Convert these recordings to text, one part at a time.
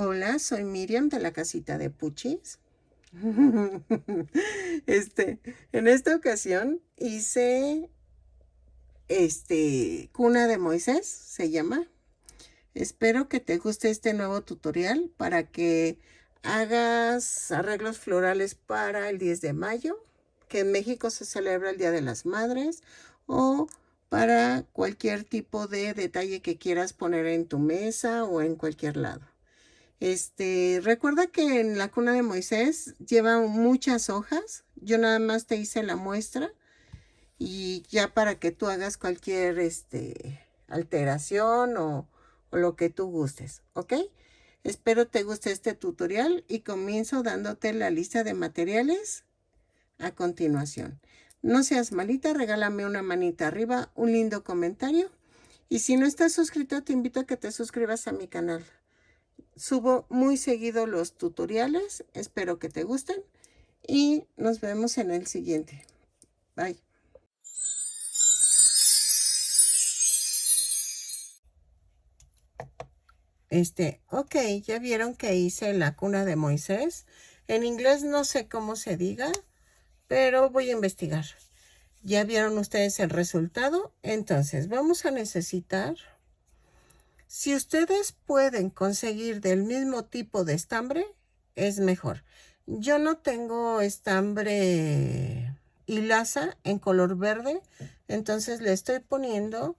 Hola, soy Miriam de la casita de Puchis. En esta ocasión hice Cuna de Moisés, se llama. Espero que te guste este nuevo tutorial para que hagas arreglos florales para el 10 de mayo, que en México se celebra el Día de las Madres, o para cualquier tipo de detalle que quieras poner en tu mesa o en cualquier lado. Recuerda que en la cuna de Moisés lleva muchas hojas. Yo nada más te hice la muestra y ya para que tú hagas cualquier, alteración o lo que tú gustes, ¿ok? Espero te guste este tutorial y comienzo dándote la lista de materiales a continuación. No seas malita, regálame una manita arriba, un lindo comentario. Y si no estás suscrito, te invito a que te suscribas a mi canal. Subo muy seguido los tutoriales, espero que te gusten y nos vemos en el siguiente. Bye. Ok, ya vieron que hice la cuna de Moisés. En inglés no sé cómo se diga, pero voy a investigar. Ya vieron ustedes el resultado. Entonces vamos a necesitar, si ustedes pueden conseguir del mismo tipo de estambre, es mejor. Yo no tengo estambre hilaza en color verde, entonces le estoy poniendo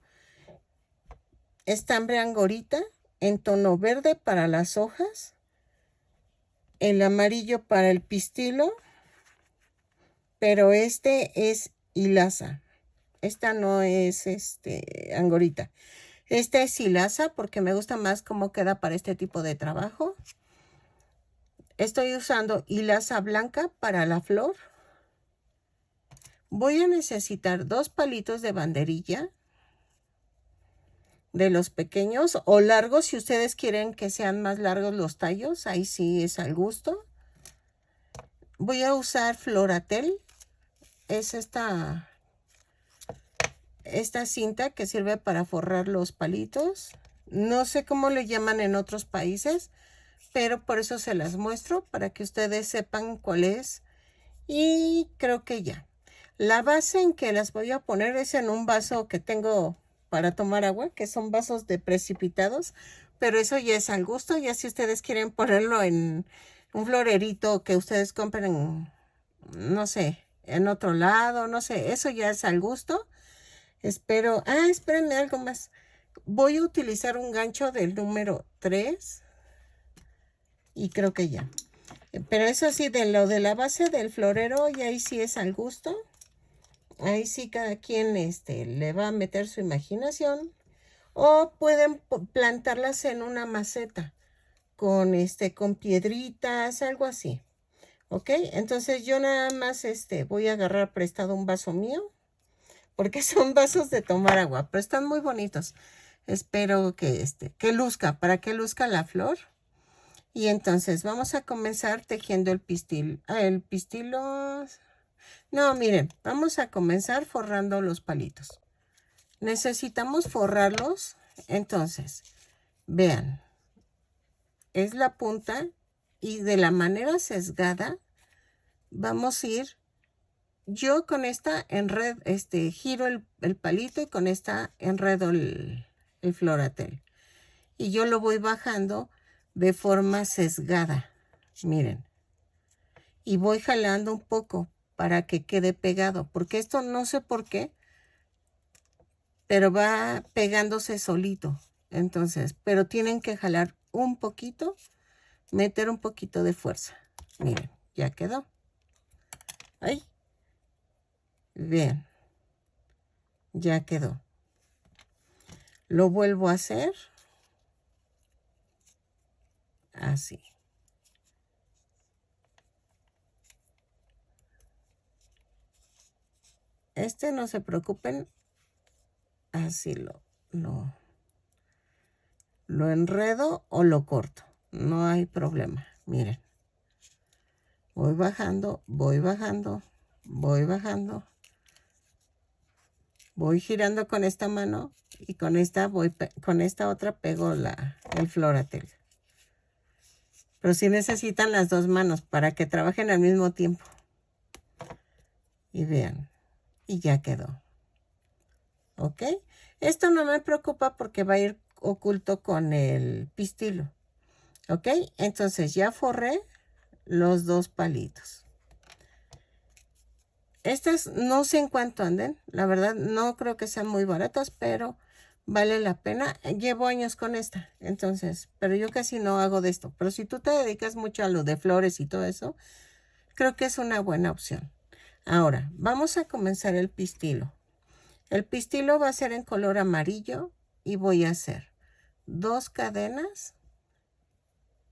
estambre angorita en tono verde para las hojas, el amarillo para el pistilo, pero este es hilaza. Esta no es angorita. Esta es hilaza porque me gusta más cómo queda para este tipo de trabajo. Estoy usando hilaza blanca para la flor. Voy a necesitar 2 palitos de banderilla de los pequeños o largos, si ustedes quieren que sean más largos los tallos, ahí sí es al gusto. Voy a usar Floratel, es esta cinta que sirve para forrar los palitos. No sé cómo le llaman en otros países, pero por eso se las muestro para que ustedes sepan cuál es. Y creo que ya. La base en que las voy a poner es en un vaso que tengo para tomar agua, que son vasos de precipitados, pero eso ya es al gusto. Ya si ustedes quieren ponerlo en un florerito que ustedes compren, no sé, en otro lado, no sé, eso ya es al gusto. Espérenme algo más. Voy a utilizar un gancho del número 3 y creo que ya. Pero eso sí, de lo de la base del florero, y ahí sí es al gusto. Ahí sí cada quien le va a meter su imaginación. O pueden plantarlas en una maceta con piedritas, algo así. ¿Ok? Entonces yo nada más voy a agarrar prestado un vaso mío. Porque son vasos de tomar agua, pero están muy bonitos. Espero que luzca, para que luzca la flor. Y entonces vamos a comenzar tejiendo el pistil. El pistilo. No, miren, vamos a comenzar forrando los palitos. Necesitamos forrarlos. Entonces, vean, es la punta y de la manera sesgada vamos a ir. Yo con esta enredo, giro el palito y con esta enredo el floratel. Y yo lo voy bajando de forma sesgada. Miren. Y voy jalando un poco para que quede pegado. Porque esto no sé por qué, pero va pegándose solito. Entonces, pero tienen que jalar un poquito, meter un poquito de fuerza. Miren, ya quedó. Ahí. Bien. Ya quedó. Lo vuelvo a hacer. Así. No se preocupen. Así lo enredo o lo corto. No hay problema. Miren. Voy bajando, voy bajando, voy bajando. Voy girando con esta mano y con esta otra pego el floratel. Pero sí necesitan las dos manos para que trabajen al mismo tiempo. Y vean, y ya quedó. ¿Ok? Esto no me preocupa porque va a ir oculto con el pistilo. ¿Ok? Entonces ya forré los dos palitos. Estas no sé en cuánto anden. La verdad no creo que sean muy baratas, pero vale la pena. Llevo años con esta, entonces, pero yo casi no hago de esto. Pero si tú te dedicas mucho a lo de flores y todo eso, creo que es una buena opción. Ahora, vamos a comenzar el pistilo. El pistilo va a ser en color amarillo y voy a hacer 2 cadenas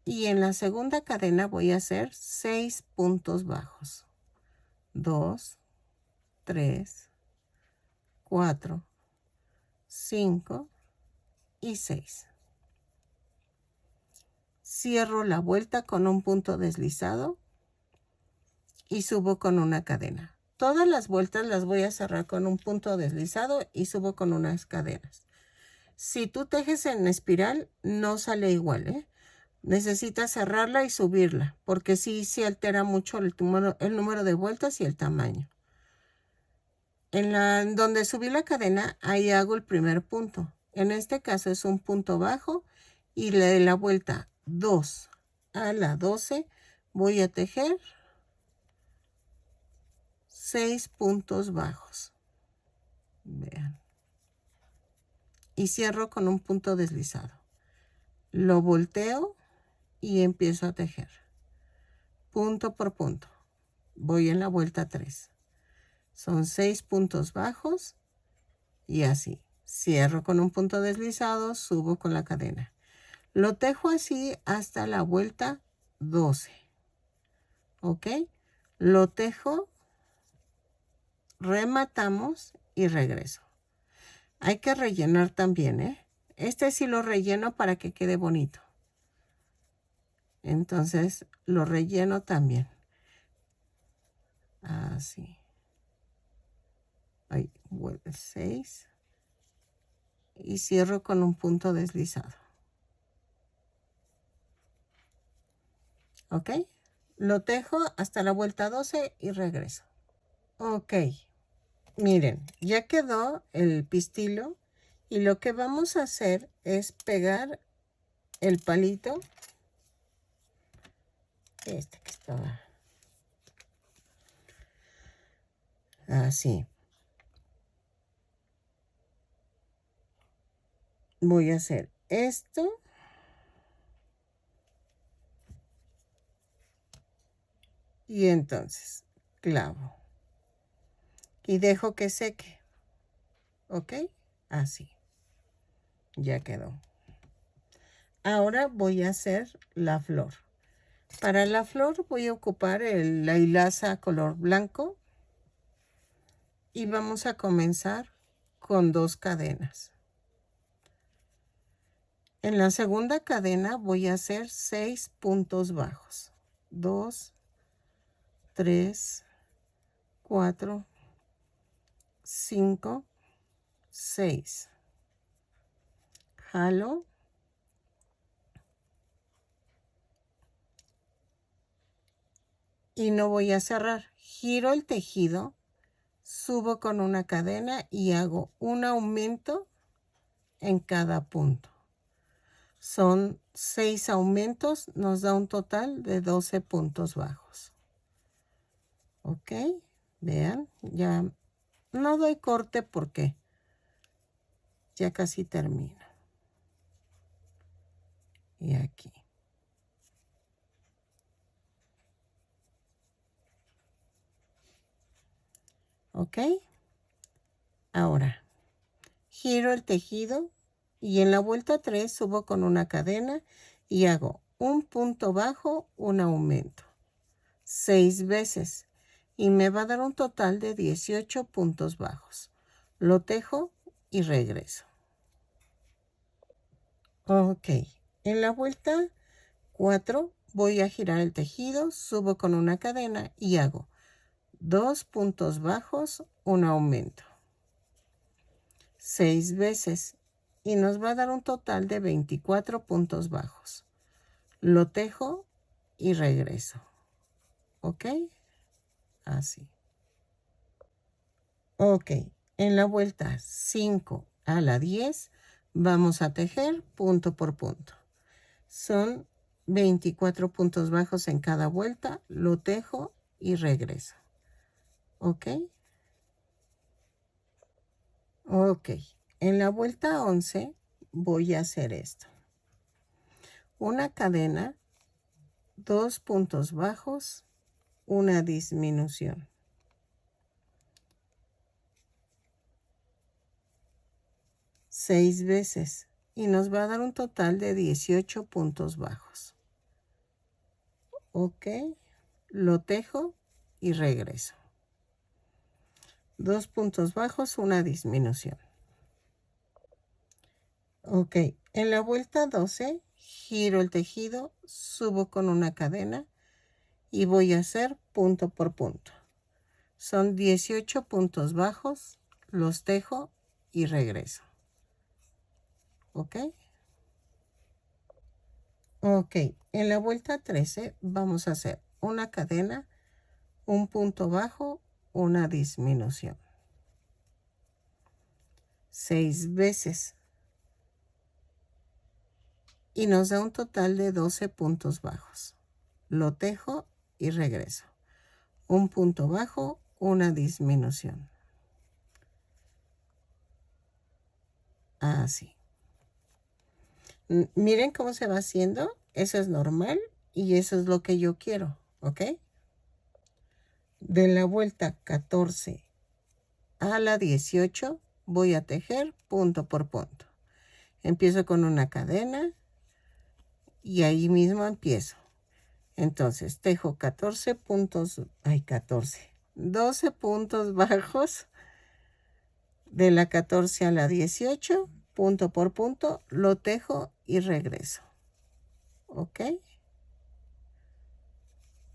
y en la segunda cadena voy a hacer 6 puntos bajos. 2, 3, 4, 5 y 6. Cierro la vuelta con un punto deslizado y subo con una cadena. Todas las vueltas las voy a cerrar con un punto deslizado y subo con unas cadenas. Si tú tejes en espiral, no sale igual, ¿eh? Necesitas cerrarla y subirla, porque sí se altera mucho el número de vueltas y el tamaño. En donde subí la cadena, ahí hago el primer punto. En este caso es un punto bajo y de la vuelta 2 a la 12 voy a tejer 6 puntos bajos. Vean. Y cierro con un punto deslizado. Lo volteo y empiezo a tejer. Punto por punto. Voy en la vuelta 3. Son 6 puntos bajos y así. Cierro con un punto deslizado, subo con la cadena. Lo tejo así hasta la vuelta 12. ¿Ok? Lo tejo, rematamos y regreso. Hay que rellenar también, ¿eh? Este sí lo relleno para que quede bonito. Entonces lo relleno también. Así. Ahí vuelve 6. Y cierro con un punto deslizado. ¿Ok? Lo tejo hasta la vuelta 12 y regreso. Ok. Miren, ya quedó el pistilo. Y lo que vamos a hacer es pegar el palito. Este que estaba. Así. Voy a hacer esto. Y entonces clavo. Y dejo que seque. ¿Ok? Así. Ya quedó. Ahora voy a hacer la flor. Para la flor voy a ocupar la hilaza color blanco. Y vamos a comenzar con 2 cadenas. En la segunda cadena voy a hacer 6 puntos bajos. 2, 3, 4, 5, 6. Jalo. Y no voy a cerrar. Giro el tejido, subo con una cadena y hago un aumento en cada punto. Son 6 aumentos, nos da un total de 12 puntos bajos. ¿Ok? Vean, ya no doy corte porque ya casi termino. Y aquí. ¿Ok? Ahora, giro el tejido y en la vuelta 3 subo con una cadena y hago un punto bajo, un aumento. 6 veces. Y me va a dar un total de 18 puntos bajos. Lo tejo y regreso. Ok. En la vuelta 4 voy a girar el tejido, subo con una cadena y hago 2 puntos bajos, un aumento. 6 veces y nos va a dar un total de 24 puntos bajos. Lo tejo y regreso. ¿Ok? Así. Ok, en la vuelta 5 a la 10 vamos a tejer punto por punto. Son 24 puntos bajos en cada vuelta, lo tejo y regreso. ¿Ok? Ok, en la vuelta 11 voy a hacer esto. Una cadena, 2 puntos bajos, una disminución. 6 veces y nos va a dar un total de 18 puntos bajos. Ok, lo tejo y regreso. 2 puntos bajos, una disminución. Ok, en la vuelta 12 giro el tejido, subo con una cadena y voy a hacer punto por punto. Son 18 puntos bajos, los tejo y regreso. ¿Ok? Ok, en la vuelta 13 vamos a hacer una cadena, un punto bajo, una disminución. 6 veces. Y nos da un total de 12 puntos bajos. Lo tejo y regreso. Un punto bajo, una disminución. Así. Miren cómo se va haciendo. Eso es normal y eso es lo que yo quiero. ¿Ok? De la vuelta 14 a la 18 voy a tejer punto por punto. Empiezo con una cadena y ahí mismo empiezo. Entonces tejo 14 puntos, 12 puntos bajos. De la 14 a la 18, punto por punto, lo tejo y regreso. ¿Ok?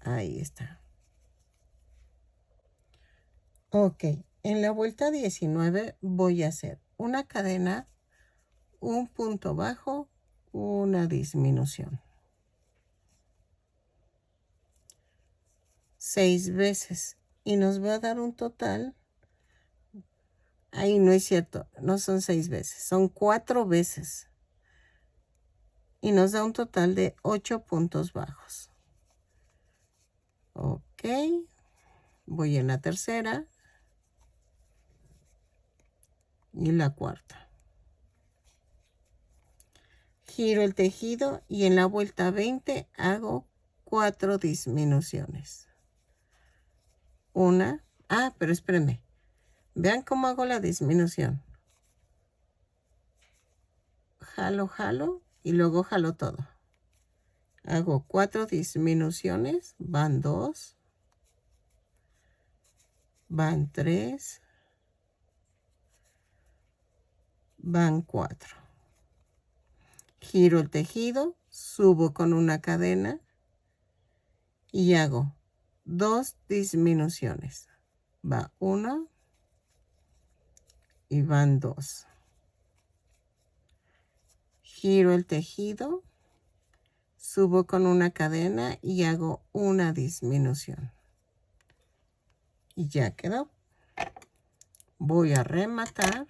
Ahí está. Ok, en la vuelta 19 voy a hacer una cadena, un punto bajo, una disminución. 6 veces y nos va a dar un total. Ahí no es cierto, no son 6 veces, son 4 veces. Y nos da un total de 8 puntos bajos. Ok, voy en la tercera y la cuarta. Giro el tejido y en la vuelta 20 hago 4 disminuciones. Una, pero espérenme. Vean cómo hago la disminución. Jalo, jalo y luego jalo todo. Hago 4 disminuciones, van 2, van 3, van 4. Giro el tejido, subo con una cadena y hago 2 disminuciones. Va 1 y van 2. Giro el tejido, subo con una cadena y hago una disminución. Y ya quedó. Voy a rematar.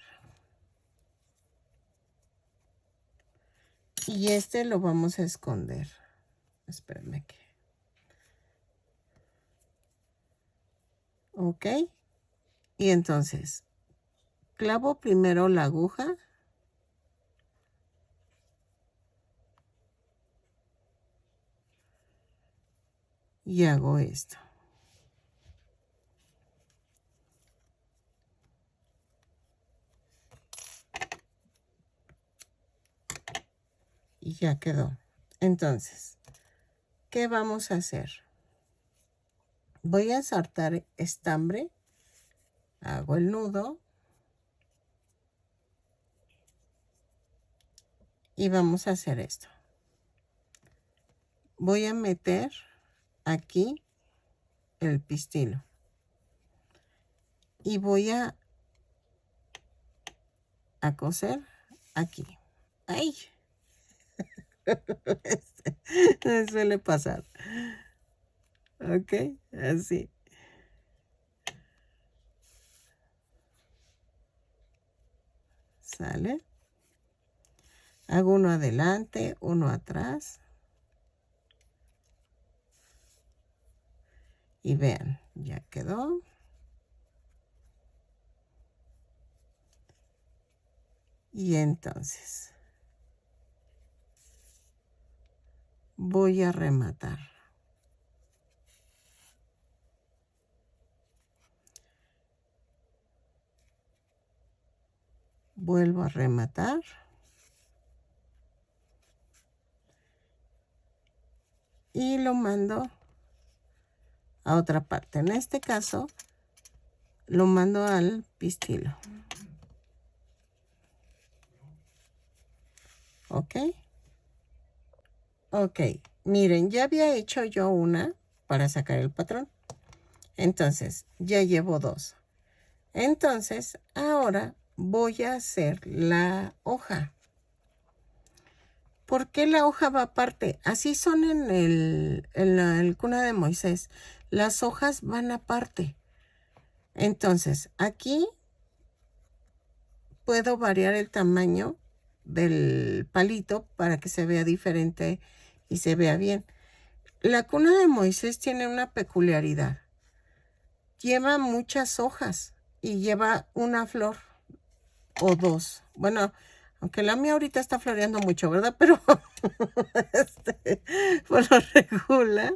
Y este lo vamos a esconder. Espérenme que. Ok. Y entonces, clavo primero la aguja. Y hago esto. Y ya quedó. Entonces, ¿qué vamos a hacer? Voy a ensartar estambre. Hago el nudo. Y vamos a hacer esto. Voy a meter aquí el pistilo. Y voy a coser aquí. ¡Ay! Me suele pasar. Ok, así. Sale. Hago uno adelante, uno atrás. Y vean, ya quedó. Y entonces voy a rematar. Vuelvo a rematar. Y lo mando a otra parte. En este caso, lo mando al pistilo. ¿Ok? Ok. Miren, ya había hecho yo una para sacar el patrón. Entonces, ya llevo dos. Entonces, ahora voy a hacer la hoja. ¿Por qué la hoja va aparte? Así son en la cuna de Moisés. Las hojas van aparte. Entonces, aquí puedo variar el tamaño del palito para que se vea diferente y se vea bien. La cuna de Moisés tiene una peculiaridad. Lleva muchas hojas y lleva una flor o dos. Bueno, aunque la mía ahorita está floreando mucho, ¿verdad? Pero por lo regular,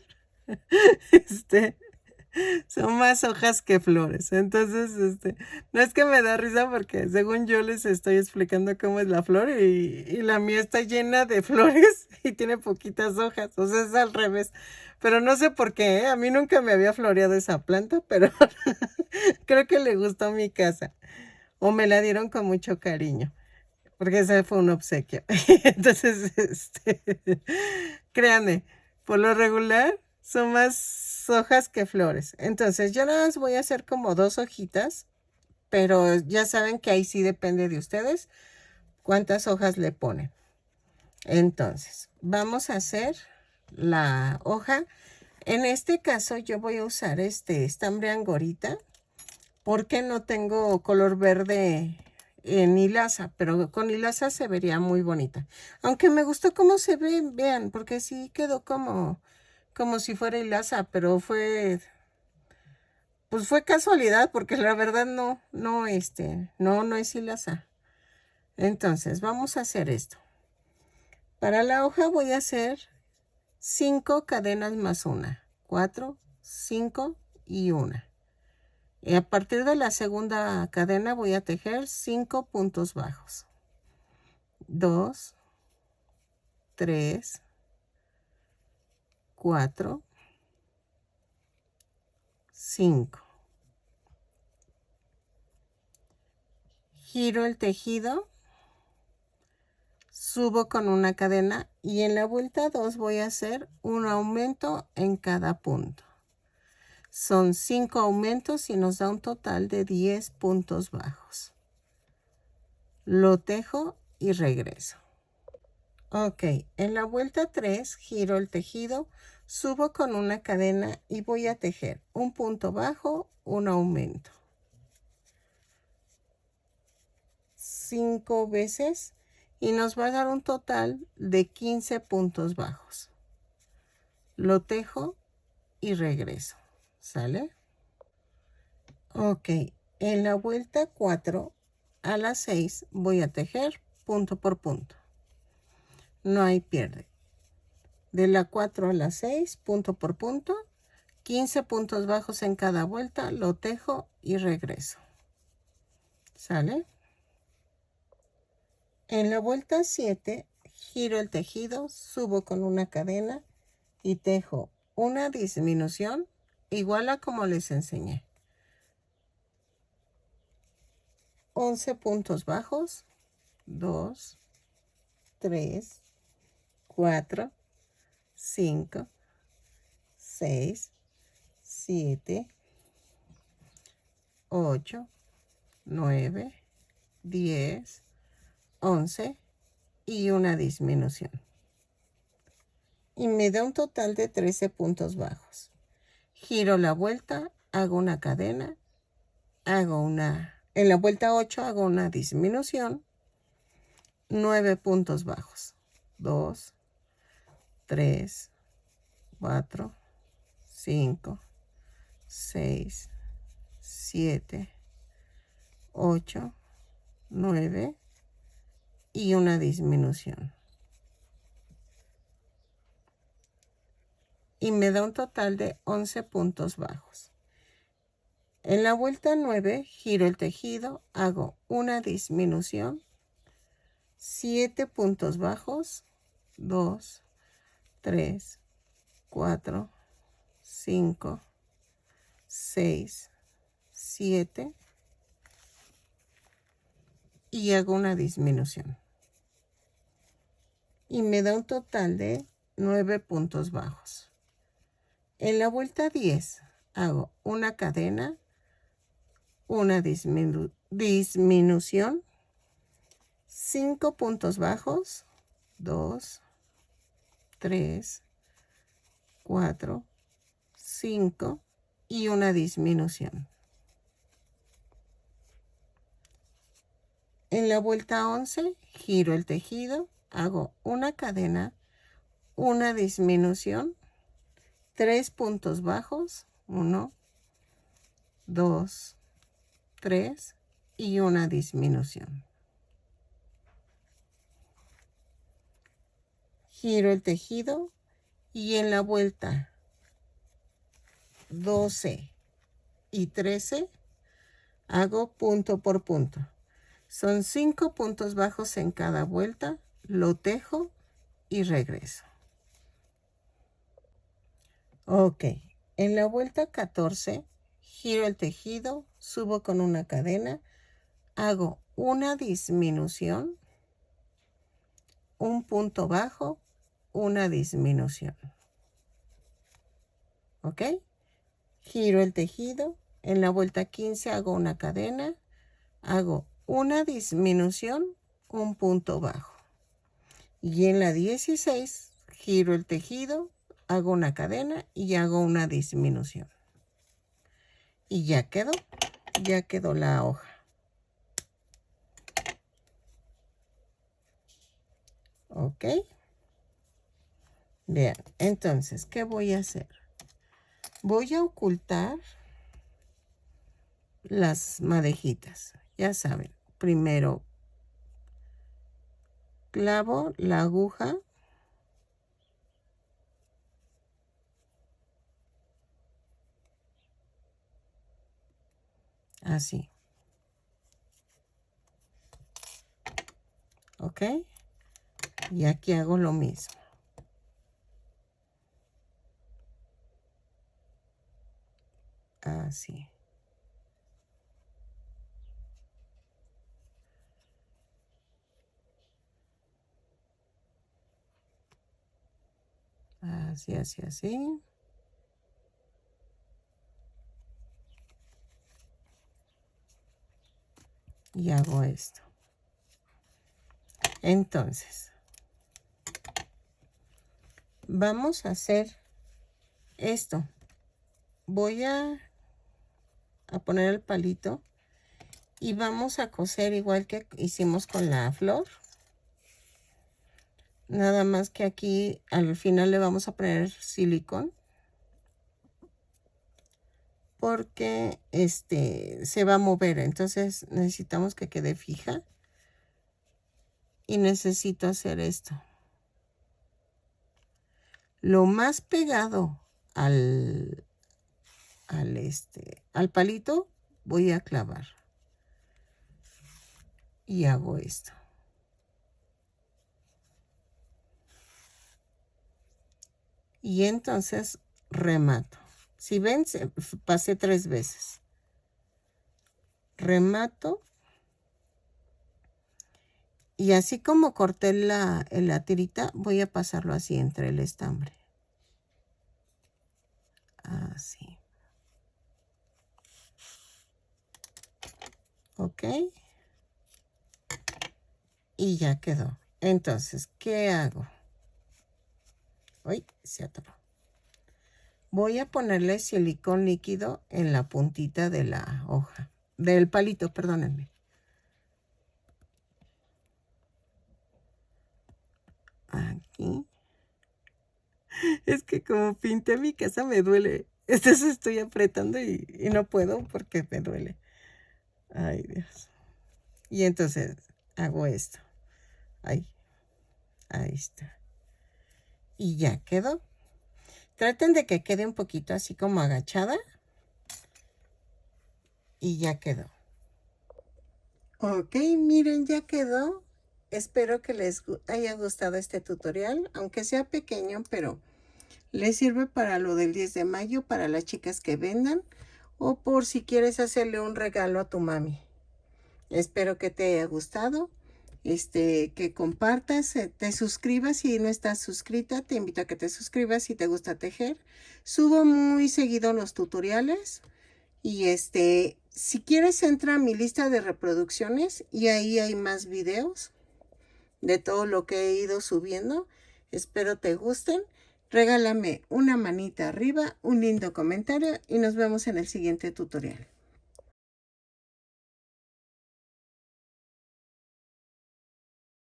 este, son más hojas que flores. Entonces, no es que me da risa porque según yo les estoy explicando cómo es la flor y la mía está llena de flores y tiene poquitas hojas. O sea, es al revés. Pero no sé por qué, ¿eh? A mí nunca me había floreado esa planta, pero creo que le gustó mi casa. O me la dieron con mucho cariño, porque ese fue un obsequio. Entonces, créanme, por lo regular son más hojas que flores. Entonces, yo nada más voy a hacer como dos hojitas, pero ya saben que ahí sí depende de ustedes cuántas hojas le ponen. Entonces, vamos a hacer la hoja. En este caso, yo voy a usar este estambre angorita porque no tengo color verde en hilaza, pero con hilaza se vería muy bonita. Aunque me gustó cómo se ve, vean, porque sí quedó como si fuera hilaza, pero pues fue casualidad, porque la verdad no es hilaza. Entonces, vamos a hacer esto. Para la hoja voy a hacer 5 cadenas más una, 4, 5 y una. Y a partir de la segunda cadena voy a tejer 5 puntos bajos. 2, 3, 4, 5. Giro el tejido, subo con una cadena y en la vuelta 2 voy a hacer un aumento en cada punto. Son 5 aumentos y nos da un total de 10 puntos bajos. Lo tejo y regreso. Ok, en la vuelta 3 giro el tejido, subo con una cadena y voy a tejer un punto bajo, un aumento. 5 veces y nos va a dar un total de 15 puntos bajos. Lo tejo y regreso. ¿Sale? Ok, en la vuelta 4 a las 6 voy a tejer punto por punto. No hay pierde. De la 4 a la 6, punto por punto, 15 puntos bajos en cada vuelta, lo tejo y regreso. ¿Sale? En la vuelta 7, giro el tejido, subo con una cadena y tejo una disminución igual a como les enseñé. 11 puntos bajos, 2, 3, 4, 5, 6, 7, 8, 9, 10, 11 y una disminución. y me da un total de 13 puntos bajos. Giro la vuelta, hago una cadena, en la vuelta 8 hago una disminución, 9 puntos bajos, 2, 3, 4, 5, 6, 7, 8, 9 y una disminución. Y me da un total de 11 puntos bajos. En la vuelta 9 giro el tejido, hago una disminución, 7 puntos bajos, 2, 3, 4, 5, 6, 7 y hago una disminución. Y me da un total de 9 puntos bajos. En la vuelta 10 hago una cadena, una disminución, 5 puntos bajos, 2, 3, 4, 5 y una disminución. En la vuelta 11 giro el tejido, hago una cadena, una disminución, 3 puntos bajos, 1, 2, 3 y una disminución. Giro el tejido y en la vuelta 12 y 13 hago punto por punto. Son 5 puntos bajos en cada vuelta, lo tejo y regreso. Ok, en la vuelta 14 giro el tejido, subo con una cadena, hago una disminución, un punto bajo, una disminución. ¿Ok? Giro el tejido, en la vuelta 15 hago una cadena, hago una disminución, un punto bajo. Y en la 16 giro el tejido, hago una cadena y hago una disminución. Y ya quedó la hoja. ¿Ok? Vean, entonces, ¿qué voy a hacer? Voy a ocultar las madejitas. Ya saben, primero clavo la aguja así. ¿Ok? Y aquí hago lo mismo. Así. Así, así, así. Y hago esto. Entonces, vamos a hacer esto. Voy a poner el palito y vamos a coser igual que hicimos con la flor. Nada más que aquí al final le vamos a poner silicón. Porque se va a mover. Entonces necesitamos que quede fija. Y necesito hacer esto. Lo más pegado al palito voy a clavar. Y hago esto. Y entonces remato. Si ven, pasé 3 veces. Remato. Y así como corté la tirita, voy a pasarlo así entre el estambre. Así. ¿Ok? Y ya quedó. Entonces, ¿qué hago? Ay, se atoró. Voy a ponerle silicón líquido en la puntita de la hoja. Del palito, perdónenme. Aquí. Es que como pinté mi casa me duele. Entonces estoy apretando y no puedo porque me duele. Ay, Dios. Y entonces hago esto. Ahí. Ahí está. Y ya quedó. Traten de que quede un poquito así como agachada. Y ya quedó. Ok, miren, ya quedó. Espero que les haya gustado este tutorial, aunque sea pequeño, pero les sirve para lo del 10 de mayo, para las chicas que vendan, o por si quieres hacerle un regalo a tu mami. Espero que te haya gustado, que compartas, te suscribas si no estás suscrita, te invito a que te suscribas si te gusta tejer. Subo muy seguido los tutoriales y si quieres entra a mi lista de reproducciones y ahí hay más videos de todo lo que he ido subiendo. Espero te gusten. Regálame una manita arriba, un lindo comentario y nos vemos en el siguiente tutorial.